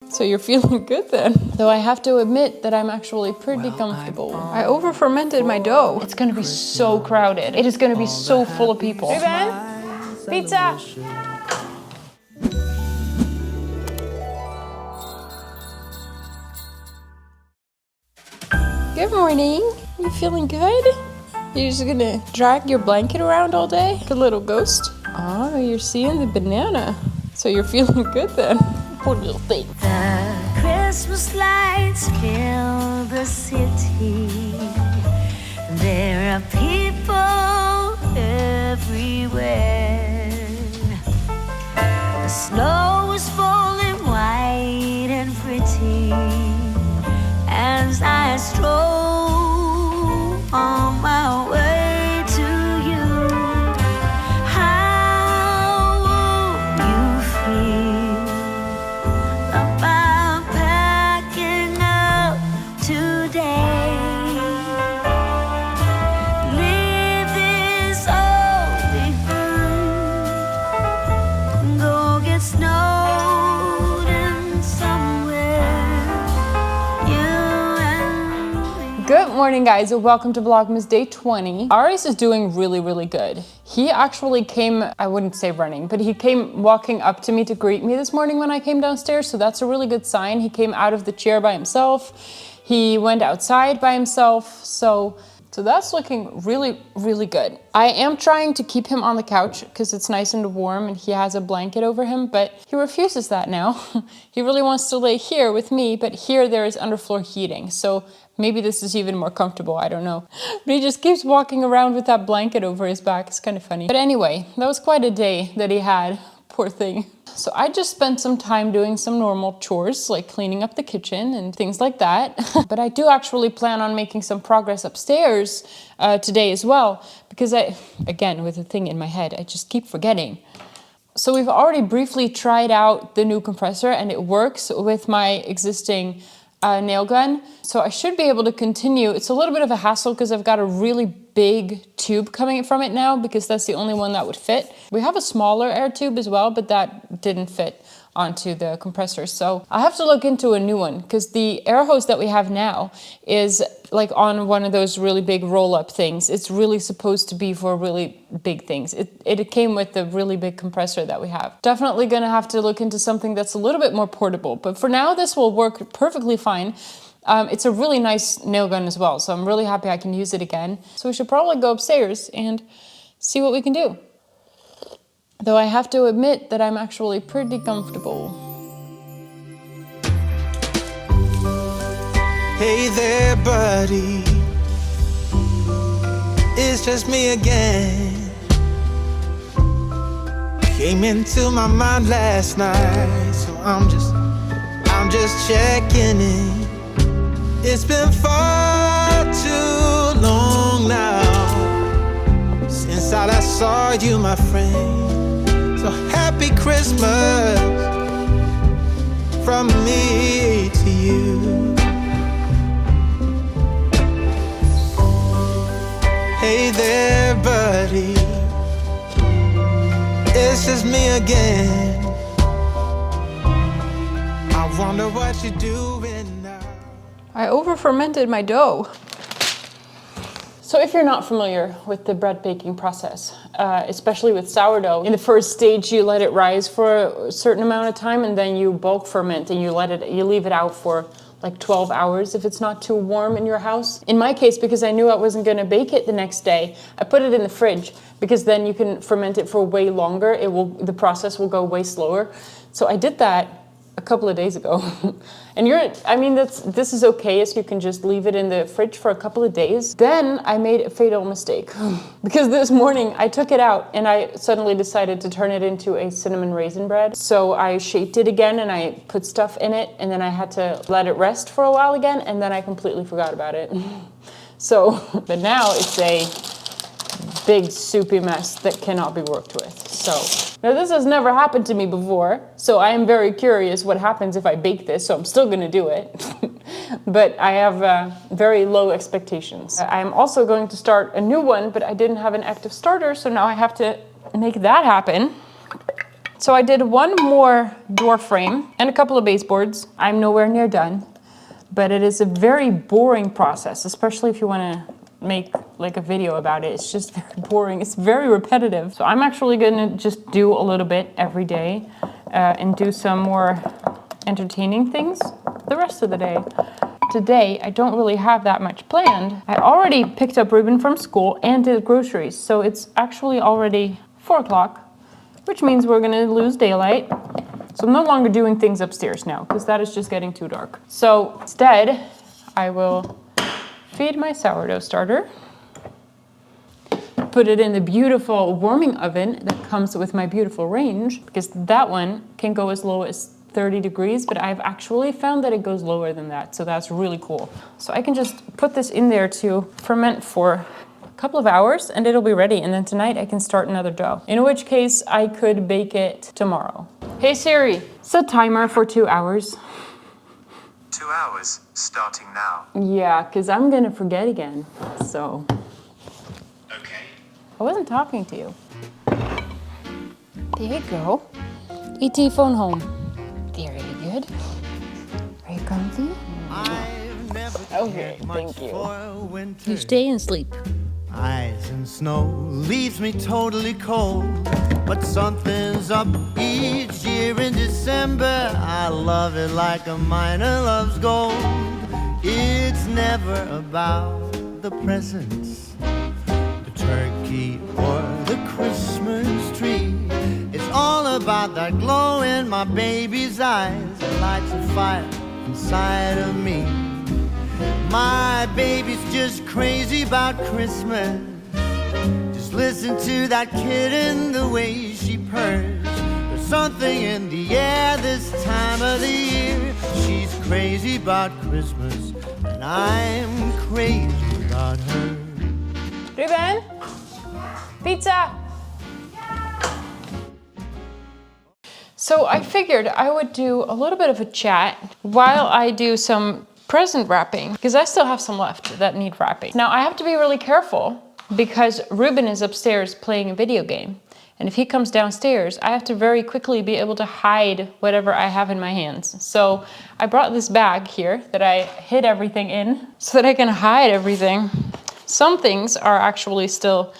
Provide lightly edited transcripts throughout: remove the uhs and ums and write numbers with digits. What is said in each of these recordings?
So you're feeling good then. Though I have to admit that I'm actually pretty comfortable. I over-fermented my dough. It's gonna be so crowded. It is gonna be so full of people. Hey Ben, pizza! Good morning. You feeling good? You're just gonna drag your blanket around all day? Good little ghost. Oh, you're seeing the banana. So you're feeling good then. Poor little thing. The Christmas lights fill the city. There are people everywhere. The snow is falling white and pretty as I stroll on my way to you. How will you feel about packing up today? Leave this all behind. Go get snowed in somewhere. You and me. Good morning, guys, and welcome to Vlogmas day 20. Aris is doing really good. He actually came, I wouldn't say running, but he came walking up to me to greet me this morning when I came downstairs, so that's a really good sign. He came out of the chair by himself. He went outside by himself, so that's looking really good. I am trying to keep him on the couch because it's nice and warm and he has a blanket over him, but he refuses that now. He really wants to lay here with me, but here there is underfloor heating, so maybe this is even more comfortable, I don't know. But he just keeps walking around with that blanket over his back. It's kind of funny. But anyway, that was quite a day that he had, poor thing. So I just spent some time doing some normal chores, like cleaning up the kitchen and things like that. But I do actually plan on making some progress upstairs today as well, because again, with the thing in my head, I just keep forgetting. So we've already briefly tried out the new compressor and it works with my existing nail gun. So I should be able to continue. It's a little bit of a hassle because I've got a really big tube coming from it now because that's the only one that would fit. We have a smaller air tube as well, but that didn't fit onto the compressor. So I have to look into a new one because the air hose that we have now is like on one of those really big roll-up things. It's really supposed to be for really big things. It came with the really big compressor that we have. Definitely gonna have to look into something that's a little bit more portable, but for now this will work perfectly fine. It's a really nice nail gun as well, so I'm really happy I can use it again. So we should probably go upstairs and see what we can do. Though I have to admit that I'm actually pretty comfortable. Hey there, buddy. It's just me again. Came into my mind last night, so I'm just checking in. It's been far too long now since I last saw you, my friend. So happy Christmas from me to you. Hey there, buddy. It's just me again. I wonder what you're doing now. I over-fermented my dough. So if you're not familiar with the bread baking process, especially with sourdough, in the first stage you let it rise for a certain amount of time and then you bulk ferment and you leave it out for like 12 hours if it's not too warm in your house. In my case, because I knew I wasn't gonna bake it the next day, I put it in the fridge because then you can ferment it for way longer. The process will go way slower. So I did that a couple of days ago. And this is okay, as you can just leave it in the fridge for a couple of days. Then I made a fatal mistake because this morning I took it out and I suddenly decided to turn it into a cinnamon raisin bread. So I shaped it again and I put stuff in it and then I had to let it rest for a while again and then I completely forgot about it. So, but now it's a big soupy mess that cannot be worked with. So now this has never happened to me before, so I am very curious what happens if I bake this, so I'm still gonna do it. But I have very low expectations. I'm also going to start a new one, but I didn't have an active starter, so now I have to make that happen. So I did one more door frame and a couple of baseboards. I'm nowhere near done, but it is a very boring process, especially if you want to make like a video about it. It's just very boring. It's very repetitive. So I'm actually gonna just do a little bit every day and do some more entertaining things the rest of the day. Today, I don't really have that much planned. I already picked up Ruben from school and did groceries, so it's actually already 4 o'clock, which means we're gonna lose daylight. So I'm no longer doing things upstairs now, because that is just getting too dark. So instead, I will feed my sourdough starter, put it in the beautiful warming oven that comes with my beautiful range, because that one can go as low as 30 degrees, but I've actually found that it goes lower than that, so that's really cool. So I can just put this in there to ferment for a couple of hours and it'll be ready, and then tonight I can start another dough, in which case I could bake it tomorrow. Hey Siri, set timer for 2 hours. 2 hours, starting now. Yeah, because I'm gonna forget again, so. Okay. I wasn't talking to you. There you go. ET phone home. Very good. Are you comfy? Okay, thank you. You stay and sleep. Ice and snow leaves me totally cold, but something's up each year in December. I love it like a miner loves gold. It's never about the presents, the turkey or the Christmas tree. It's all about that glow in my baby's eyes that lights a fire inside of me. My baby's just crazy about Christmas. Just listen to that kitten, the way she purrs. There's something in the air this time of the year. She's crazy about Christmas, and I'm crazy about her. Ruben? Pizza! So I figured I would do a little bit of a chat while I do some present wrapping, because I still have some left that need wrapping. Now I have to be really careful because Ruben is upstairs playing a video game. And if he comes downstairs, I have to very quickly be able to hide whatever I have in my hands. So I brought this bag here that I hid everything in so that I can hide everything. Some things are actually still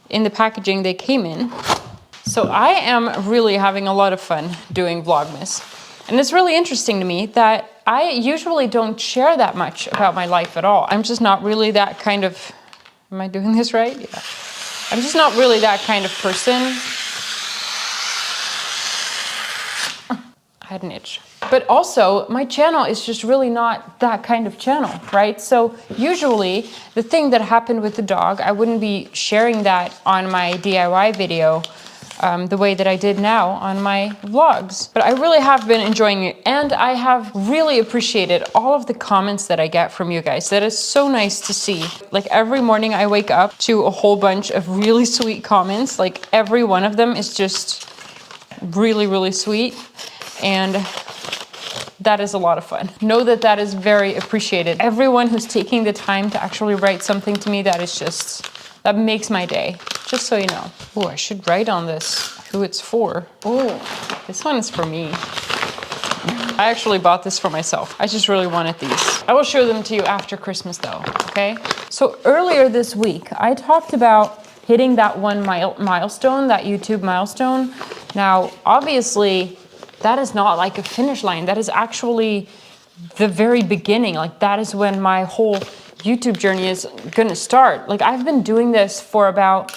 in the packaging they came in. So I am really having a lot of fun doing Vlogmas. And it's really interesting to me that I usually don't share that much about my life at all. I'm just not really that kind of, am I doing this right? Yeah. I'm just not really that kind of person. I had an itch. But also, my channel is just really not that kind of channel, right? So usually, the thing that happened with the dog, I wouldn't be sharing that on my DIY video the way that I did now on my vlogs. But I really have been enjoying it, and I have really appreciated all of the comments that I get from you guys. That is so nice to see. Like every morning I wake up to a whole bunch of really sweet comments. Like every one of them is just really, really sweet. And that is a lot of fun. Know that that is very appreciated. Everyone who's taking the time to actually write something to me, that is just, that makes my day. Just so you know. Oh, I should write on this who it's for. Oh, this one is for me. I actually bought this for myself. I just really wanted these. I will show them to you after Christmas though, okay? So earlier this week, I talked about hitting that one milestone, that YouTube milestone. Now, obviously, that is not like a finish line. That is actually the very beginning. Like that is when my whole YouTube journey is gonna start. Like I've been doing this for about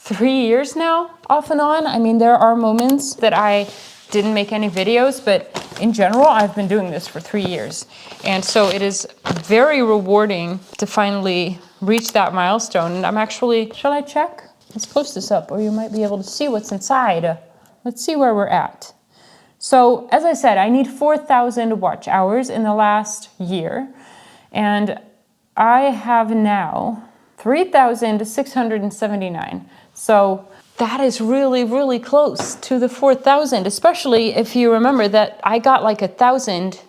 3 years now, off and on. I mean, there are moments that I didn't make any videos, but in general, I've been doing this for 3 years. And so it is very rewarding to finally reach that milestone. And I'm actually, shall I check? Let's post this up or you might be able to see what's inside. Let's see where we're at. So as I said, I need 4,000 watch hours in the last year. And I have now 3,679. So that is really, really close to the 4,000, especially if you remember that I got like 1,000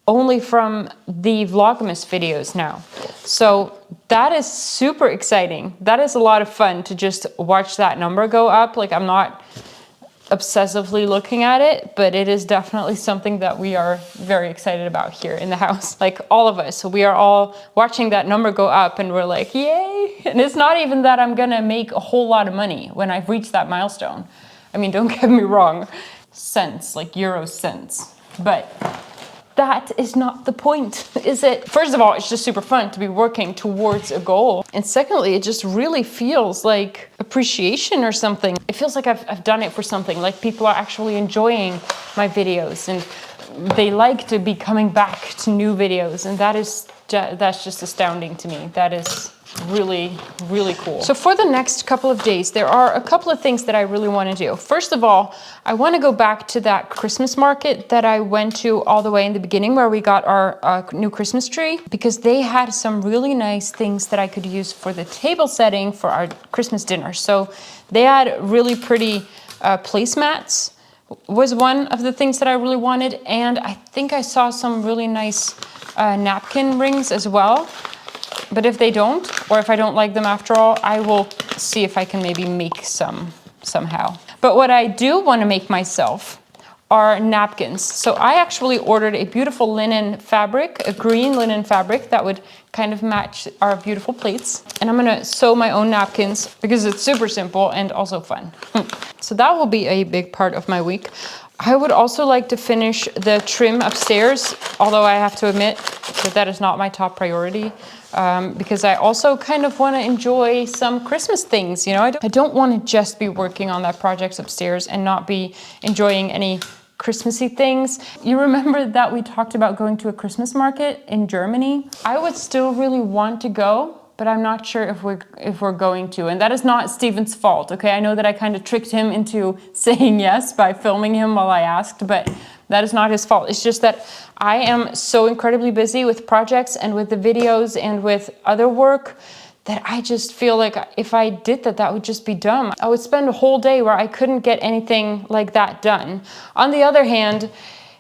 only from the Vlogmas videos now. So that is super exciting. That is a lot of fun to just watch that number go up. Like I'm not obsessively looking at it, but it is definitely something that we are very excited about here in the house. Like all of us, so we are all watching that number go up and we're like, yay. And it's not even that I'm gonna make a whole lot of money when I've reached that milestone. I mean, don't get me wrong, cents, like euro cents, but that is not the point, is it? First of all, it's just super fun to be working towards a goal. And secondly, it just really feels like appreciation or something. It feels like I've done it for something, like people are actually enjoying my videos and they like to be coming back to new videos. And that's just astounding to me. That is really, really cool. So for the next couple of days, there are a couple of things that I really want to do. First of all, I want to go back to that Christmas market that I went to all the way in the beginning where we got our new Christmas tree, because they had some really nice things that I could use for the table setting for our Christmas dinner. So they had really pretty placemats was one of the things that I really wanted. And I think I saw some really nice napkin rings as well. But if they don't, or if I don't like them after all, I will see if I can maybe make some somehow. But what I do want to make myself are napkins. So I actually ordered a beautiful linen fabric, a green linen fabric that would kind of match our beautiful plates. And I'm gonna sew my own napkins because it's super simple and also fun. So that will be a big part of my week. I would also like to finish the trim upstairs, although I have to admit that is not my top priority. Because I also kind of want to enjoy some Christmas things, you know. I don't want to just be working on that project upstairs and not be enjoying any Christmassy things. You remember that we talked about going to a Christmas market in Germany? I would still really want to go, but I'm not sure if we're going to. And that is not Steven's fault, okay? I know that I kind of tricked him into saying yes by filming him while I asked, but that is not his fault. It's just that I am so incredibly busy with projects and with the videos and with other work that I just feel like if I did that, that would just be dumb. I would spend a whole day where I couldn't get anything like that done. On the other hand,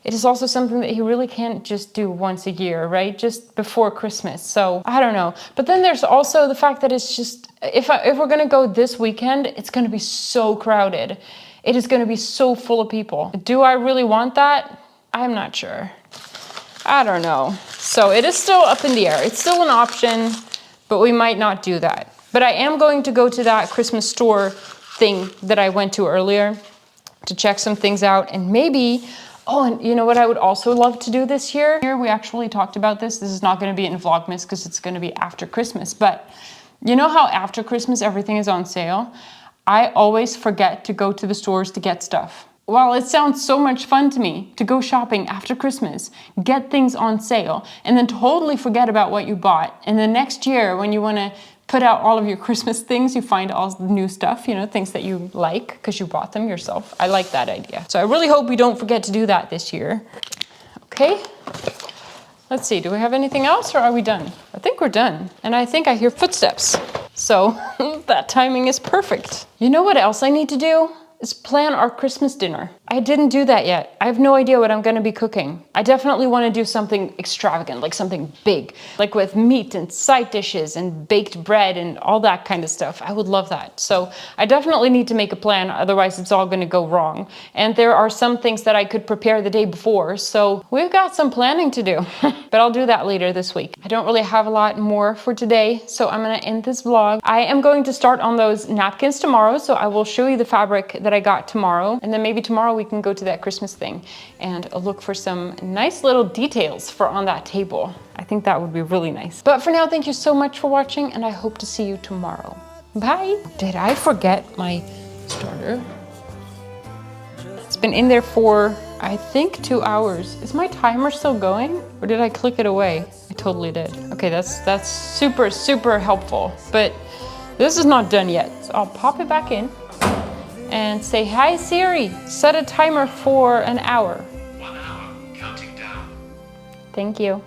it is also something that he really can't just do once a year, right? Just before Christmas. So I don't know. But then there's also the fact that it's just, if we're gonna go this weekend, it's gonna be so crowded. It is gonna be so full of people. Do I really want that? I'm not sure. I don't know. So it is still up in the air. It's still an option, but we might not do that. But I am going to go to that Christmas store thing that I went to earlier to check some things out and maybe, oh, and you know what I would also love to do this year? Here we actually talked about this. This is not gonna be in Vlogmas because it's gonna be after Christmas, but you know how after Christmas everything is on sale? I always forget to go to the stores to get stuff. Well, it sounds so much fun to me to go shopping after Christmas, get things on sale, and then totally forget about what you bought. And then next year, when you want to put out all of your Christmas things, you find all the new stuff, you know, things that you like because you bought them yourself. I like that idea. So I really hope we don't forget to do that this year. Okay. Let's see, do we have anything else or are we done? I think we're done. And I think I hear footsteps. So that timing is perfect. You know what else I need to do? Is plan our Christmas dinner. I didn't do that yet. I have no idea what I'm gonna be cooking. I definitely wanna do something extravagant, like something big, like with meat and side dishes and baked bread and all that kind of stuff. I would love that. So I definitely need to make a plan, otherwise it's all gonna go wrong. And there are some things that I could prepare the day before, so we've got some planning to do. But I'll do that later this week. I don't really have a lot more for today, so I'm gonna end this vlog. I am going to start on those napkins tomorrow, so I will show you the fabric that I got tomorrow, and then maybe tomorrow we can go to that Christmas thing and look for some nice little details for on that table. I think that would be really nice. But for now, thank you so much for watching, and I hope to see you tomorrow. Bye! Did I forget my starter? It's been in there for, I think, 2 hours. Is my timer still going? Or did I click it away? I totally did. Okay, that's super, super helpful. But this is not done yet. So I'll pop it back in and say, hi Siri, set a timer for an hour. 1 hour, counting down. Thank you.